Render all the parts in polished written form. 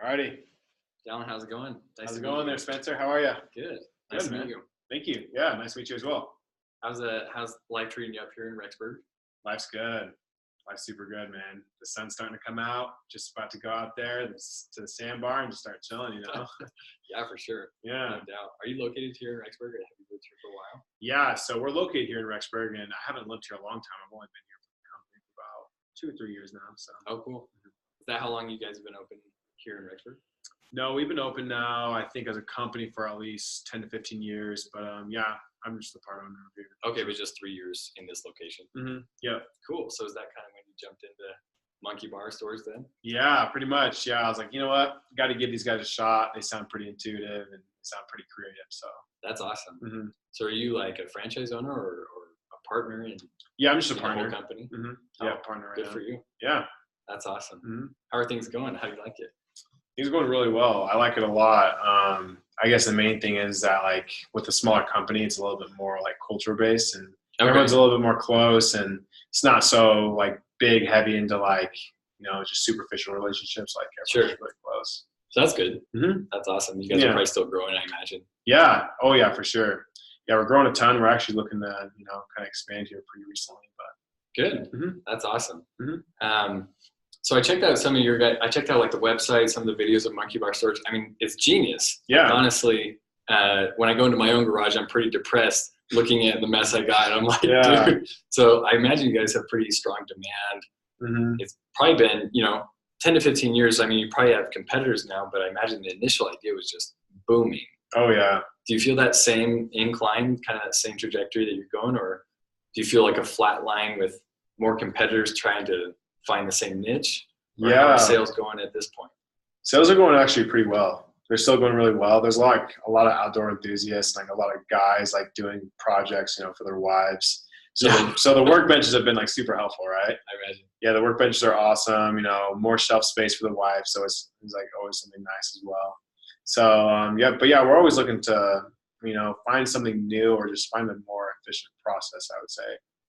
Alrighty. Dallin, how's it going? How's it going there, Spencer? How are you? Good. Nice to meet you. Thank you. Yeah, nice to meet you as well. How's life treating you up here in Rexburg? Life's good. Life's super good, man. The sun's starting to come out. Just about to go out there to the sandbar and just start chilling, you know? Yeah, for sure. Yeah. No doubt. Are you located here in Rexburg, or have you lived here for a while? Yeah, so we're located here in Rexburg, and I haven't lived here a long time. I've only been here for the company for about 2 or 3 years now. So. Oh, cool. Is that how long you guys have been open here in Rexburg? No, we've been open now, I think, as a company for at least 10 to 15 years. But yeah, I'm just the part owner of here. Okay, but just 3 years in this location. Mm-hmm. Yeah. Cool. So is that kind of when you jumped into Monkey Bar stores then? Yeah, pretty much. Yeah, I was like, you know what? Got to give these guys a shot. They sound pretty intuitive and sound pretty creative. So that's awesome. Mm-hmm. So are you like a franchise owner or a partner in? Yeah, I'm just a partner. partner. Whole company. Mm-hmm. Oh, yeah, partner. Good for you. Yeah, that's awesome. Mm-hmm. How are things going? How do you like it? Things are going really well. I like it a lot. I guess the main thing is that, like, with a smaller company, it's a little bit more like culture based, and everyone's a little bit more close, and it's not so like big, heavy into like, you know, just superficial relationships. Like everyone's really close. So that's good. Mm-hmm. That's awesome. You guys are probably still growing, I imagine. Yeah. Oh yeah, for sure. Yeah, we're growing a ton. We're actually looking to, you know, kind of expand here pretty recently. But good. Mm-hmm. That's awesome. Mm-hmm. So I checked out some of your guys. I checked out like the website, some of the videos of Monkey Bar Storage. I mean, it's genius. Yeah. Like, honestly, when I go into my own garage, I'm pretty depressed looking at the mess I got. And I'm like, dude. So I imagine you guys have pretty strong demand. Mm-hmm. It's probably been, 10 to 15 years. I mean, you probably have competitors now, but I imagine the initial idea was just booming. Oh yeah. Do you feel that same incline, kind of that same trajectory that you're going, or do you feel like a flat line with more competitors trying to find the same niche? Or how are sales going at this point? Sales are going actually pretty well. They're still going really well. There's a lot of outdoor enthusiasts, like a lot of guys like doing projects, for their wives. So the workbenches have been like super helpful, right? I imagine. Yeah, the workbenches are awesome. More shelf space for the wife, so it's like always something nice as well. So we're always looking to find something new or just find a more efficient process, I would say.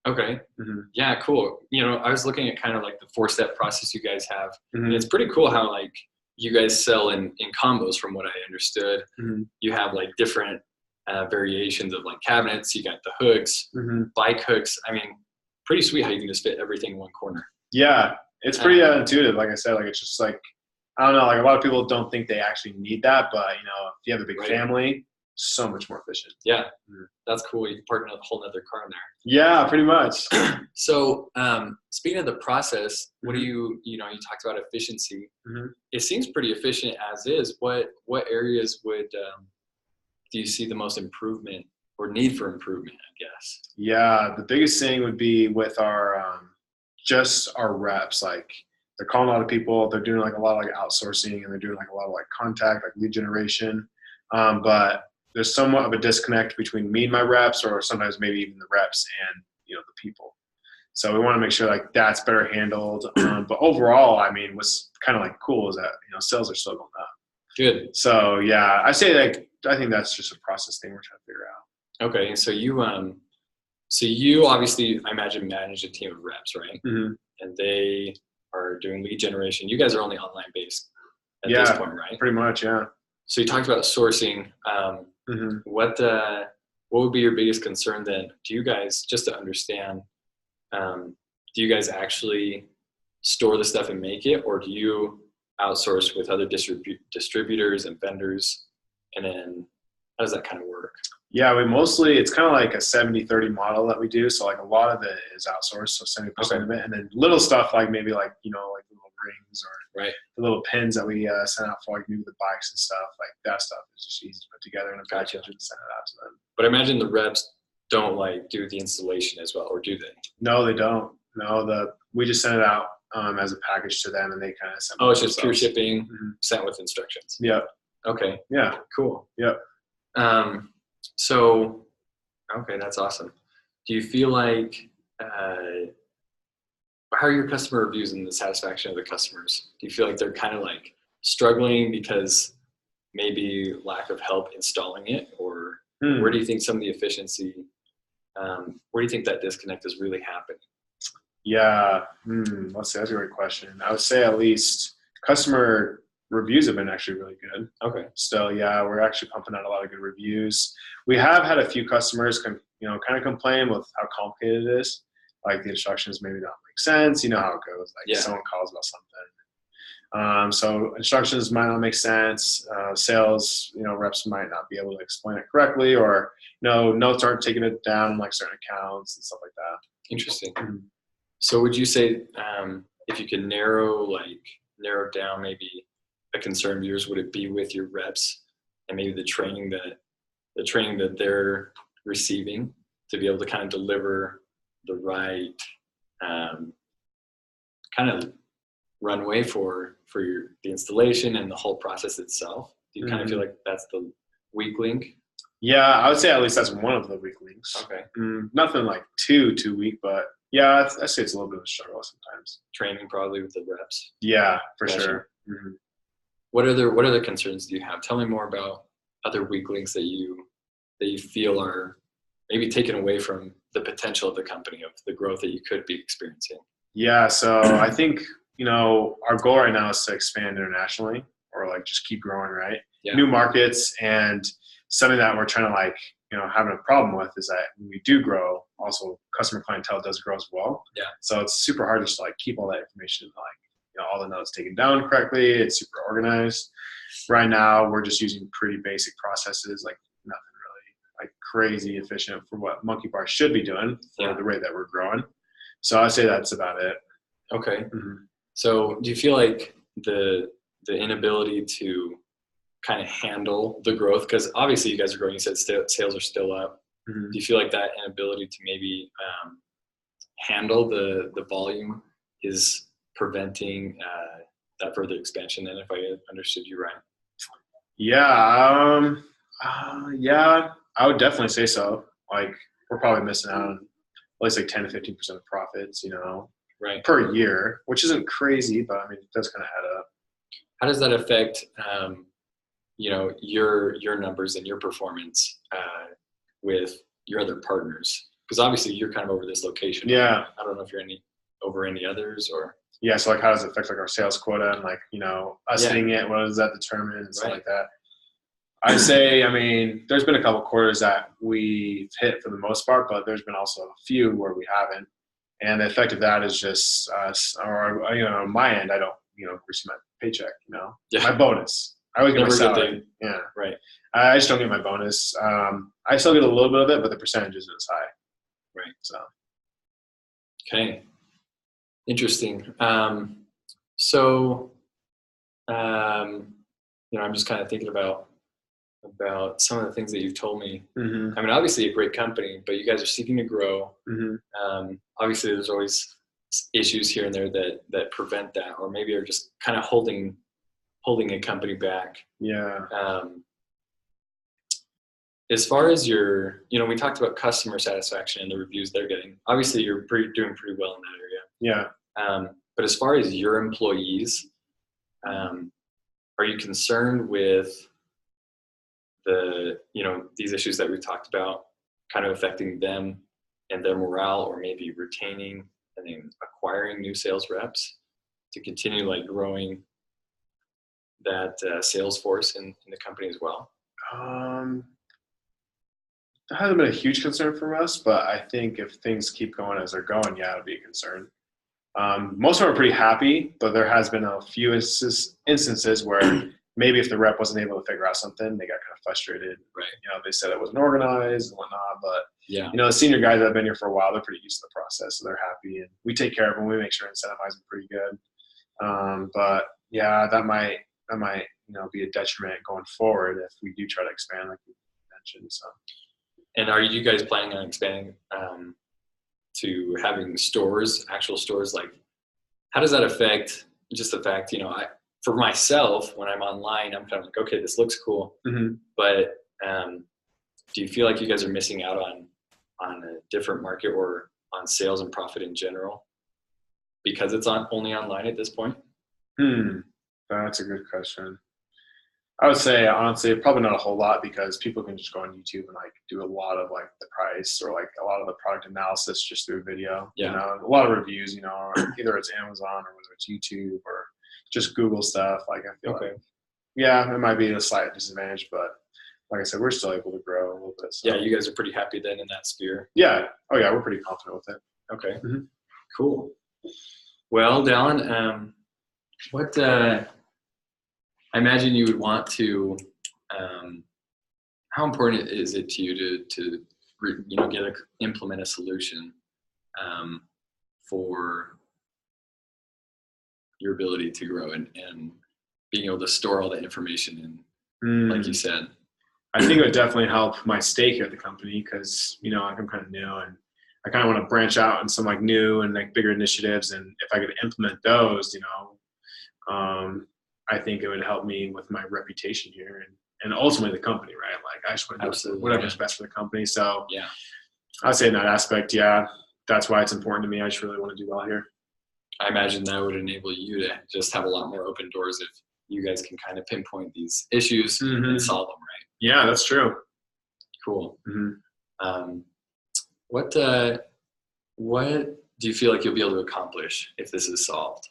Okay. Mm-hmm. Yeah, cool. I was looking at kind of like the 4-step process you guys have. Mm-hmm. And it's pretty cool how like you guys sell in combos from what I understood. Mm-hmm. You have like different variations of like cabinets. You got the hooks, mm-hmm. bike hooks. I mean, pretty sweet how you can just fit everything in one corner. Yeah, it's pretty intuitive. Like I said, like it's just like, I don't know, like a lot of people don't think they actually need that, but if you have a big family, so much more efficient. Yeah, that's cool. You can park a whole nother car in there. Yeah, pretty much. So speaking of the process, what do you talked about efficiency. Mm-hmm. It seems pretty efficient as is. What areas do you see the most improvement or need for improvement, I guess? Yeah, the biggest thing would be with our just our reps. Like they're calling a lot of people. They're doing like a lot of like outsourcing, and they're doing like a lot of like contact, like lead generation. But there's somewhat of a disconnect between me and my reps, or sometimes maybe even the reps and the people. So we want to make sure like that's better handled. But overall, I mean, what's kind of like cool is that sales are still going up. Good. So yeah, I think that's just a process thing we're trying to figure out. Okay, so you obviously, I imagine, manage a team of reps, right? Mm-hmm. And they are doing lead generation. You guys are only online based at this point, right? Pretty much, yeah. So you talked about sourcing. Mm-hmm. What would be your biggest concern then? Do you guys, just to understand, do you guys actually store the stuff and make it, or do you outsource with other distributors and vendors? And then how does that kind of work? Yeah, it's kind of like a 70-30 model that we do. So like a lot of it is outsourced, so 70% of it, and then little stuff like maybe like little rings or the little pins that we send out for like maybe the bikes and stuff. Like that stuff is just easy to put together in a package and send it out to them. But I imagine the reps don't like do the installation as well, or do they? No, they don't. No, we just send it out as a package to them, and they kind of send it. Oh, it's just pure shipping, sent with instructions. Yep. Okay. Yeah. Cool. Yep. So, okay, that's awesome. Do you feel like, how are your customer reviews and the satisfaction of the customers? Do you feel like they're kind of like struggling because maybe lack of help installing it, or where do you think some of the efficiency, where do you think that disconnect is really happening? Yeah, let's see, that's a great question. I would say at least customer reviews have been actually really good. Okay. So yeah, we're actually pumping out a lot of good reviews. We have had a few customers kind of complain with how complicated it is. Like the instructions maybe don't make sense. You know how it goes. Like someone calls about something. So instructions might not make sense. Sales, reps might not be able to explain it correctly, or notes aren't taking it down like certain accounts and stuff like that. Interesting. So would you say if you could narrow down maybe a concern of yours, would it be with your reps and maybe the training that they're receiving to be able to kind of deliver the right kind of runway for the installation and the whole process itself? Do you kind of feel like that's the weak link? Yeah, I would say at least that's one of the weak links. Okay. Nothing like too weak, but yeah, I say it's a little bit of a struggle sometimes. Training probably with the reps. Yeah, for sure. Mm-hmm. What other concerns do you have? Tell me more about other weak links that you feel are maybe taken away from the potential of the company, of the growth that you could be experiencing. Yeah, so I think our goal right now is to expand internationally, or like just keep growing, right? Yeah. New markets, and something that we're trying to having a problem with is that when we do grow, also customer clientele does grow as well. Yeah. So it's super hard to just keep all that information, all the notes taken down correctly. It's super organized. Right now, we're just using pretty basic processes, like nothing really crazy efficient for what Monkey Bar should be doing for the rate that we're growing. So I'd say that's about it. Okay. Mm-hmm. So do you feel like the inability to kind of handle the growth, because obviously you guys are growing, you said sales are still up. Mm-hmm. Do you feel like that inability to maybe handle the volume is preventing that further expansion then, if I understood you right? Yeah. Yeah, I would definitely say so. We're probably missing out on at least 10 to 15% of profits, right, per year, which isn't crazy, but I mean, it does kind of add up. How does that affect, your numbers and your performance with your other partners? Because obviously you're kind of over this location. Yeah. I don't know if you're over any others, or. Yeah. So how does it affect our sales quota and us hitting it? What does that determine and stuff like that? I say, there's been a couple quarters that we've hit for the most part, but there's been also a few where we haven't. And the effect of that is just us, or, on my end, I don't, receive my paycheck, my bonus. I always get my salary. Yeah. Right. I just don't get my bonus. I still get a little bit of it, but the percentage isn't as high. Right. So. Okay. Interesting. I'm just kind of thinking about some of the things that you've told me. Mm-hmm. Obviously a great company, but you guys are seeking to grow. Mm-hmm. Obviously there's always issues here and there that prevent that, or maybe are just kind of holding a company back. Yeah. As far as we talked about customer satisfaction and the reviews they're getting. Obviously you're doing pretty well in that area. Yeah. But as far as your employees, are you concerned with these issues that we talked about kind of affecting them and their morale, or maybe retaining and then acquiring new sales reps to continue growing that sales force in the company as well? That hasn't been a huge concern for us, but I think if things keep going as they're going, yeah, it'll be a concern. Most of them are pretty happy, but there has been a few instances where maybe if the rep wasn't able to figure out something, they got kind of frustrated. Right. They said it wasn't organized and whatnot, but the senior guys that have been here for a while, they're pretty used to the process, so they're happy, and we take care of them. We make sure to incentivize them pretty good. But yeah, that might be a detriment going forward if we do try to expand, like you mentioned. So. And are you guys planning on expanding to having stores, actual stores? How does that affect just the fact, for myself, when I'm online, I'm kind of okay, this looks cool. Mm-hmm. But do you feel like you guys are missing out on a different market, or on sales and profit in general, because it's only online at this point? That's a good question. I would say, honestly, probably not a whole lot, because people can just go on YouTube and do a lot of the price, or a lot of the product analysis just through video. Yeah. A lot of reviews, either it's Amazon or whether it's YouTube, or just Google stuff. Like I feel Okay. like, yeah, it might be a slight disadvantage, but like I said, we're still able to grow a little bit. So. Yeah, you guys are pretty happy then in that sphere. Yeah. Oh yeah, we're pretty confident with it. Okay. Mhm. Cool. Well, Dallin, what I imagine you would want to. How important is it to you to implement a solution for your ability to grow and being able to store all that information and like you said. I think it would definitely help my stake here at the company because, I'm kind of new and I kind of want to branch out in some like new and like bigger initiatives. And if I could implement those, I think it would help me with my reputation here and ultimately the company, right? Like I just want to do whatever's best for the company. So yeah, I'd say in that aspect, yeah, that's why it's important to me. I just really want to do well here. I imagine that would enable you to just have a lot more open doors if you guys can kind of pinpoint these issues and solve them, right? Yeah, that's true. Cool. Mm-hmm. What do you feel like you'll be able to accomplish if this is solved?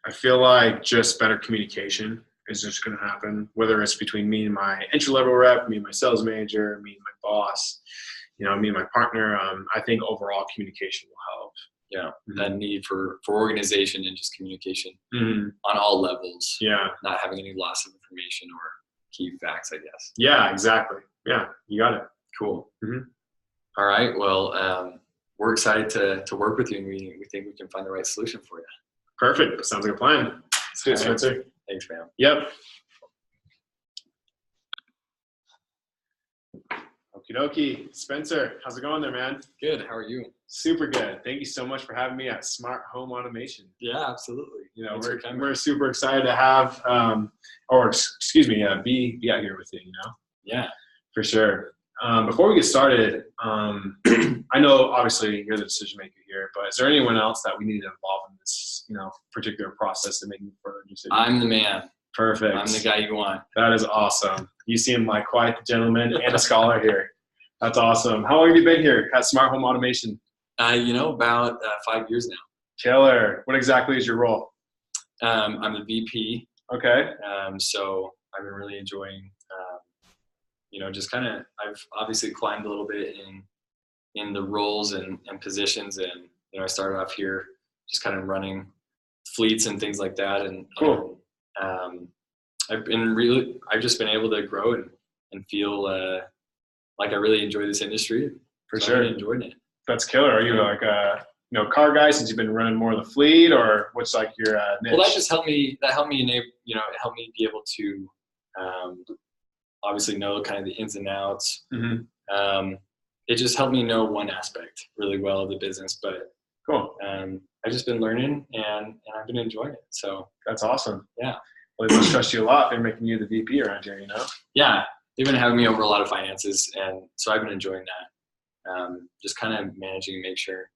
I feel like just better communication is just going to happen, whether it's between me and my entry-level rep, me and my sales manager, me and my boss, me and my partner. I think overall communication will help. Yeah, that need for organization and just communication on all levels. Yeah. Not having any loss of information or key facts, I guess. Yeah, exactly. Yeah, you got it. Cool. All right. Well, we're excited to work with you, and we think we can find the right solution for you. Perfect. Sounds like a plan. Let's do it, Spencer. Thanks, man. Yep. Okie dokie. Spencer, how's it going there, man? Good. How are you? Super good. Thank you so much for having me at Smart Home Automation. Yeah, absolutely. We're super excited to have, be out here with you, Yeah. For sure. Before we get started, I know obviously you're the decision maker here, but is there anyone else that we need to involve in this, particular process of making further decisions? I'm the man. Perfect. I'm the guy you want. That is awesome. You seem like quite the gentleman and a scholar here. That's awesome. How long have you been here at Smart Home Automation? About 5 years now. Killer. What exactly is your role? I'm the VP. Okay. So I've been really enjoying, just kind of, I've obviously climbed a little bit in the roles and positions. And, I started off here just kind of running fleets and things like that. And, cool. I've just been able to grow and feel like I really enjoy this industry. For sure. I've really enjoyed it. That's killer. Are you like a car guy since you've been running more of the fleet, or what's like your niche? Well, that just helped me. That helped me enable. It helped me be able to obviously know kind of the ins and outs. It just helped me know one aspect really well of the business. But cool. I've just been learning and I've been enjoying it. So that's awesome. Yeah. Well, they must trust you a lot. They're making you the VP around here, Yeah, they've been having me over a lot of finances, and so I've been enjoying that. Just kind of managing, make sure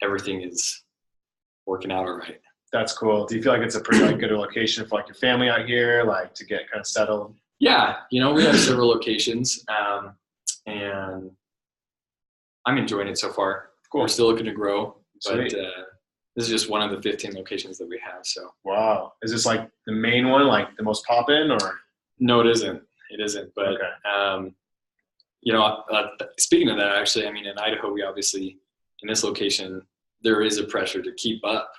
everything is working out all right. That's cool. Do you feel like it's a pretty good location for like your family out here, like to get kind of settled? Yeah, we have several locations, and I'm enjoying it so far. Cool. We're still looking to grow, but Sweet. this is just one of the 15 locations that we have. So. Wow. Is this like the main one, like the most pop-in, or? No, it isn't. It isn't. But okay. Speaking of that, actually, in Idaho, we obviously, in this location, there is a pressure to keep up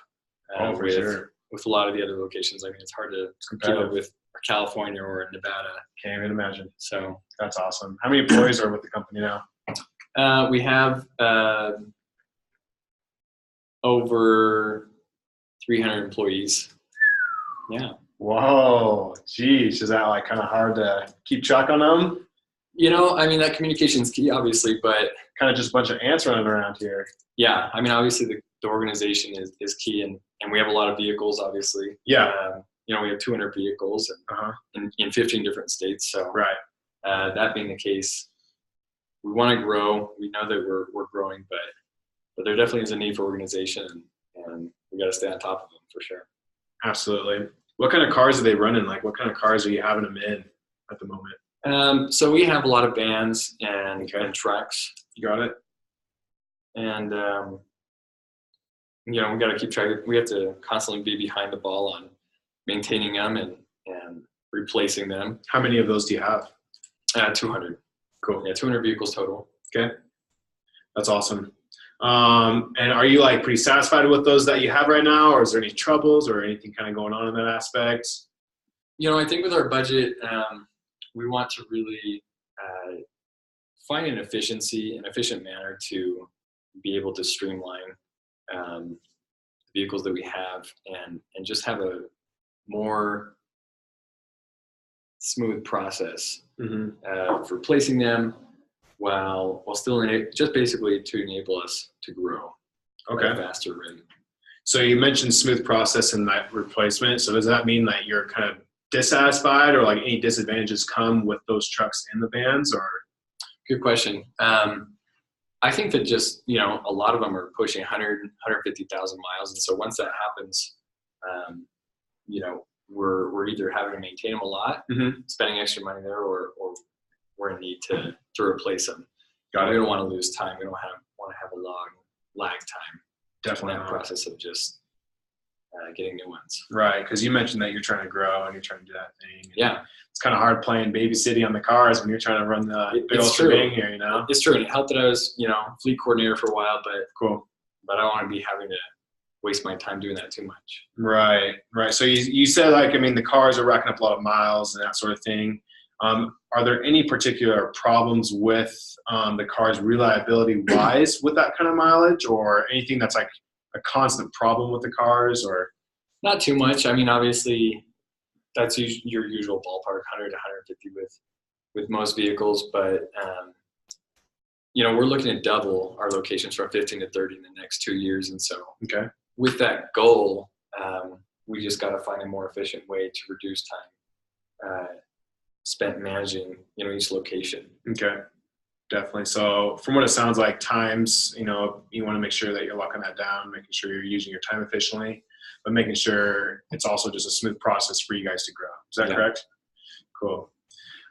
with a lot of the other locations. It's hard to keep up with California or Nevada. Can't even imagine. So that's awesome. How many employees are with the company now? We have over 300 employees. Yeah. Whoa. Geez. Is that like kind of hard to keep track on them? That communication is key, obviously, but kind of just a bunch of ants running around here. Yeah. Obviously the organization is key, and we have a lot of vehicles, obviously. Yeah. We have 200 vehicles in 15 different states. So right. That being the case, we want to grow. We know that we're growing, but there definitely is a need for organization, and we got to stay on top of them for sure. Absolutely. What kind of cars are they running? Like, what kind of cars are you having them in at the moment? So we have a lot of vans and trucks. You got it. And we got to keep track. We have to constantly be behind the ball maintaining them and replacing them. How many of those do you have? 200. Cool. Yeah, 200 vehicles total. Okay. That's awesome. And are you like pretty satisfied with those that you have right now, or is there any troubles or anything kind of going on in that aspect? I think with our budget, we want to really find an efficient manner to be able to streamline vehicles that we have and just have a more smooth process for placing them while still just basically to enable us to grow at a faster rate. So you mentioned smooth process in that replacement. So does that mean that you're kind of dissatisfied, or like any disadvantages come with those trucks in the vans? Or good question. I think that just a lot of them are pushing 150,000 miles, and so once that happens, we're either having to maintain them a lot, spending extra money there, or we're in need to replace them. We don't want to lose time. We don't want to have a long lag time. Definitely in that process of just getting new ones. Right, because you mentioned that you're trying to grow and you're trying to do that thing. Yeah. It's kind of hard playing baby city on the cars when you're trying to run the big old shebang here, It's true, and it helped that I was, fleet coordinator for a while, but cool. But I don't want to be having to waste my time doing that too much. Right. So you said, like, I mean, the cars are racking up a lot of miles and that sort of thing. Are there any particular problems with the car's reliability-wise with that kind of mileage, or anything that's like a constant problem with the cars? Or not too much. I mean, obviously, that's your usual ballpark, 100 to 150 with most vehicles. But we're looking at double our locations from 15 to 30 in the next 2 years, and so with that goal, we just got to find a more efficient way to reduce time spent managing each location. Okay, definitely. So from what it sounds like, times, you want to make sure that you're locking that down, making sure you're using your time efficiently, but making sure it's also just a smooth process for you guys to grow. Is that correct? Cool.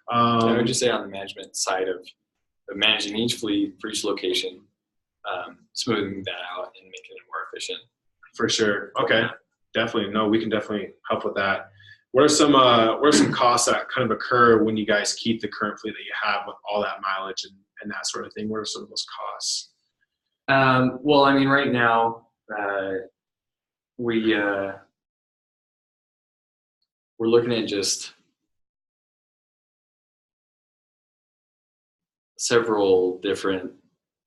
I would just say on the management side of managing each fleet for each location, smoothing that out and making it more efficient. For sure. Okay. Definitely. No, we can definitely help with that. What are some costs that kind of occur when you guys keep the current fleet that you have with all that mileage and that sort of thing? What are some of those costs? Well, I mean, right now, we're looking at just several different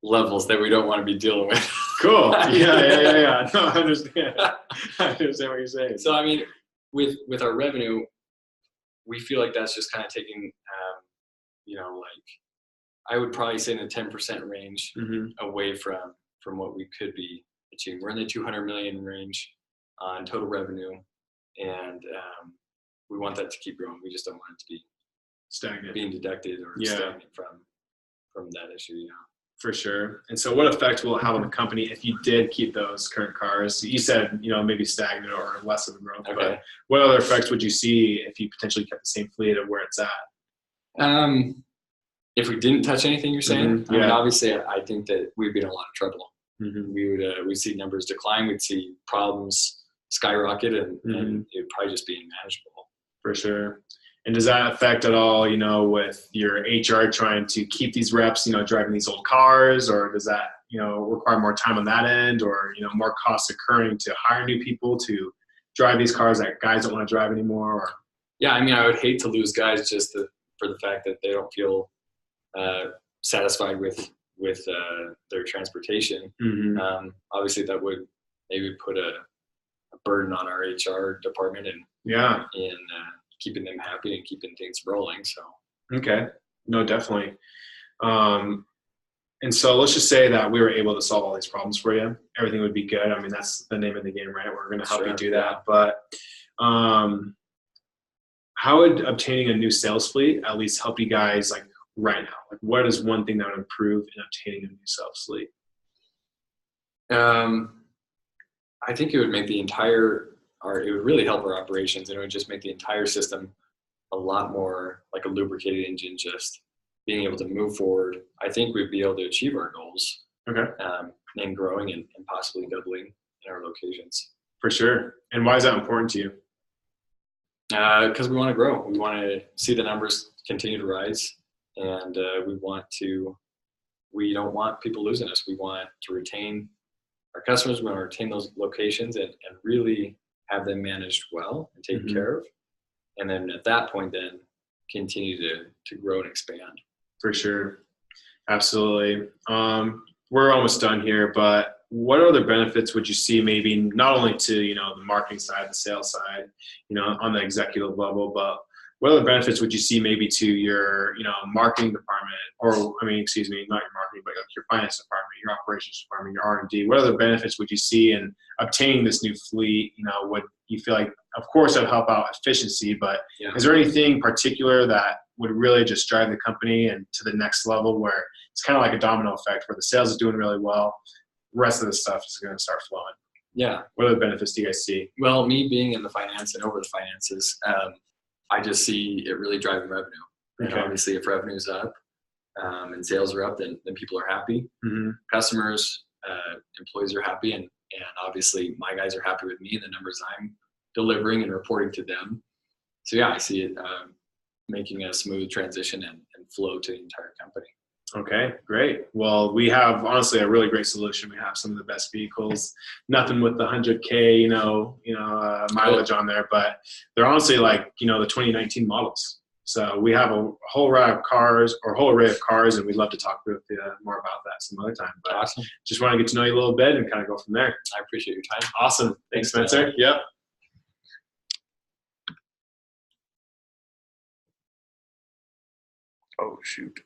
levels that we don't want to be dealing with. Cool. Yeah. No, I understand. I understand what you're saying. So, I mean, with our revenue, we feel like that's just kind of taking, I would probably say in the 10% range away from what we could be achieving. We're in the 200 million range on total revenue, and we want that to keep growing. We just don't want it to be stagnant, being deducted or stagnant from that issue. Yeah. For sure. And so what effect will it have on the company if you did keep those current cars? You said, maybe stagnant or less of a growth, but what other effects would you see if you potentially kept the same fleet of where it's at? If we didn't touch anything, you're saying? Yeah. I mean, obviously, I think that we'd be in a lot of trouble. We'd see numbers decline. We'd see problems skyrocket, and it would probably just be unmanageable. For sure. And does that affect at all, with your HR trying to keep these reps, driving these old cars, or does that, require more time on that end, or, more costs occurring to hire new people to drive these cars that guys don't want to drive anymore? Or? Yeah, I mean, I would hate to lose guys just for the fact that they don't feel satisfied with their transportation. Obviously, that would maybe put a burden on our HR department and keeping them happy and keeping things rolling. So okay, no, definitely. And so let's just say that we were able to solve all these problems for you. Everything would be good. I mean, that's the name of the game, right? We're going to help you do that. But how would obtaining a new sales fleet at least help you guys, like, right now? Like, what is one thing that would improve in obtaining a new sales fleet? I think it would make it would really help our operations, and it would just make the entire system a lot more like a lubricated engine, just being able to move forward. I think we'd be able to achieve our goals. And growing and possibly doubling in our locations. For sure. And why is that important to you? Because we want to grow. We want to see the numbers continue to rise, and we don't want people losing us. We want to retain our customers. We want to retain those locations and really have them managed well and taken care of. And then at that point, then continue to grow and expand. For sure. Absolutely. We're almost done here, but what other benefits would you see, maybe not only to, the marketing side, the sales side, on the executive level, but what other benefits would you see maybe to your, marketing department, or, excuse me, not your marketing, but like your finance department, your operations department, your R&D? What other benefits would you see in obtaining this new fleet? Would you feel like, of course, it'll help out efficiency, but is there anything particular that would really just drive the company and to the next level, where it's kind of like a domino effect, where the sales is doing really well, the rest of the stuff is going to start flowing? Yeah. What other benefits do you guys see? Well, me being in the finance and over the finances, I just see it really driving revenue. And obviously, if revenue's up and sales are up, then people are happy. Customers, employees are happy, and obviously my guys are happy with me and the numbers I'm delivering and reporting to them. So yeah, I see it making a smooth transition and flow to the entire company. Okay, great. Well, we have honestly a really great solution. We have some of the best vehicles. Nothing with the 100K, mileage on there, but they're honestly like, the 2019 models. So we have a whole array of cars, and we'd love to talk with you more about that some other time. But awesome. Just want to get to know you a little bit and kind of go from there. I appreciate your time. Awesome. Thanks, Spencer. Yep. Oh, shoot.